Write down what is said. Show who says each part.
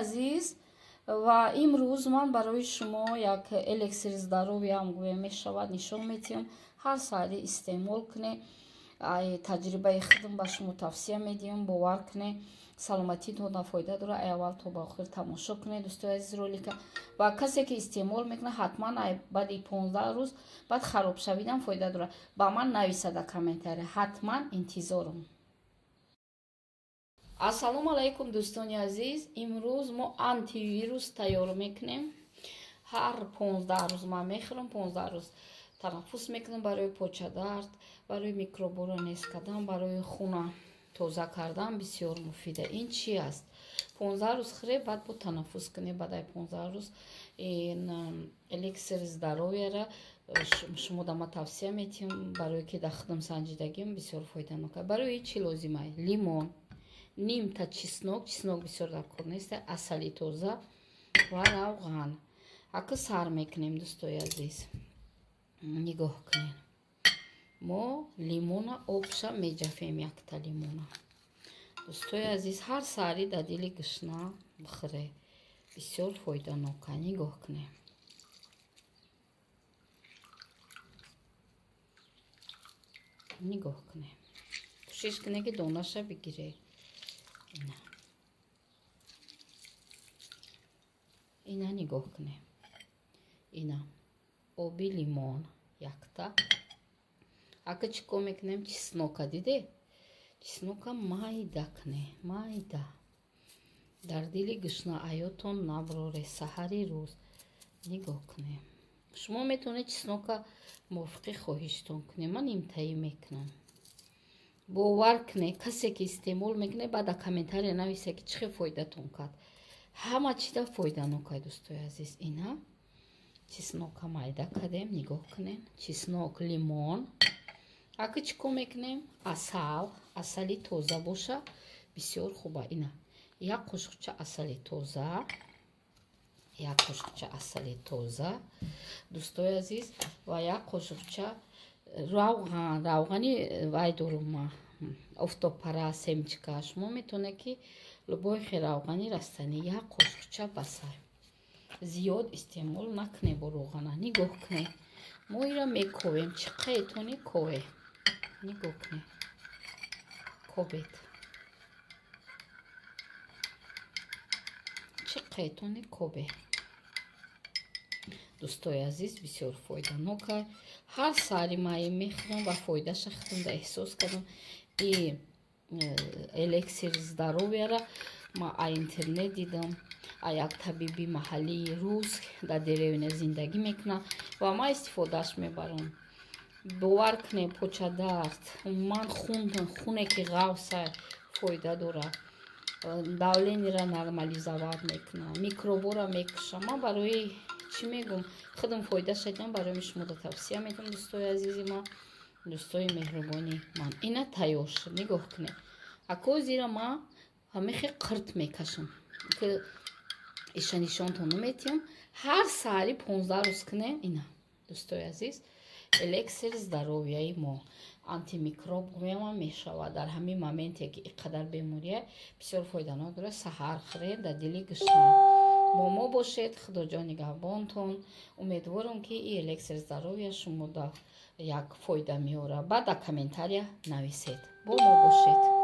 Speaker 1: азиз, ва имрӯз ман барои шумо як элексири здаровиям гӯя мешавад нишон медиҳам. ҳар саҳари истеъмол кунед. таҷрибаи худам ба шумо тавсия медиҳам. бовар кунед, саломатитон фоида дорад. аввал то ба охир тамошо кунед дӯстои азиз ролика. ва касе ки истеъмол мекунад ҳатман баъди 15 рӯз баъд хароб шавидан фоида дорад. ба ман нависад дар комментария, ҳатман интизорам. Ассалому алайкум дӯстони азиз. имрӯз мо антивирус тайёр мекунем. ҳар 15 рӯз ман мехӯрам. 15 рӯз танаффус мекунам барои почадард, барои микробора нест кардан, барои хуна тоза кардан бисёр муфида. ин чи аст? 15 рӯз хӯре, баъд бо танаффус кунед. баъд 15 рӯз ин элексири здаровияра шумо да ма тавсия метиҳам, барои ки дар худам санҷидагим бисёр фоиданок аст. барои чӣ лозимаст? лимон, нимта чеснок бисёр дар кор нест, асали тоза ва равған. ака сар мекунем дӯстои азиз. нигоҳ кунед. мо лимона обша меҷафем, якта лимона. дӯстои азиз, ҳар саҳари дар дили гушна бихӯре. бисёр фоиданок аст. нигоҳ кунед. нигоҳ кунед. кӯшиш кунед ки донаша бигиред. ина нигоҳ кунед. ина оби лимон якта. ака чӣ кор мекунем? чеснока диде? чеснока майда кунед. майда дар дили гушна аётон наброре саҳари рӯз. нигоҳ кунед. шумо метавонед чеснока мувофиқи хоҳиштон кунед. ман имтаӣ мекунам. бовар кунед, касе ки истеъмол мекунед баъд дар комментария нависед ки чӣ хел фоидатон кард. ҳама чида фоиданок аст дӯстои азиз. ина чеснока майда кардем. нигоҳ кунед. чеснок, лимон. ака чӣ кор мекунем? асал, асали тоза боша бисёр хуба. ина як қошуқча асали тоза, як қошуқча асали тоза дӯстои азиз, ва як қошуқча равған. равғани вай дорум ма, офтобпара, семчка. шумо метавонед ки любой хел равғани растанӣ. як қошуқча басар. зиёд истеъмол накунед бо роғана. нигоҳ кунед. мо ира мековем. чӣ қаетони кове. нигоҳ кунед. кобед чӣ қаетони кобе. дӯстои азиз, бисёр фоиданок аст. ҳар саҳари ман мехӯрам ва фоидаша худам эҳсос кардам. ин элексири здаровияра ман аз интернет дидам. аз як табиби маҳаллии рус дар деревня зиндагӣ мекунад ва ман истифодаш мебарам. бовар кунед, почадард, ман хуне ки ғавса фоида дорад. давлениро нормализоват мекунад, микробора мекуша. ман барои чӣ мегӯм? худам фоидаша дидам, барои шумо да тавсия медам дӯстои азизи ман, дӯстои меҳрубони ман. ина тайёр шуд. нигоҳ кунед. акои зира ман ҳамехе қирт мекашам ки иша нишонтон наметиҳам. ҳар саҳари 15 рӯз кунем. ина дӯстои азиз, элексир здаровияи мо антимикроб гӯямам мешавад. дар ҳамин моменте ки иқадар бемория бисёр фоиданок дорад. саҳар хӯред, дар дили гушна бо мо бошед. худоҷон нигаҳбонтон. умедворам ки ин элексир здаровия шумо да як фоида меорад. баъд дар комментария нависед. бо мо бошед.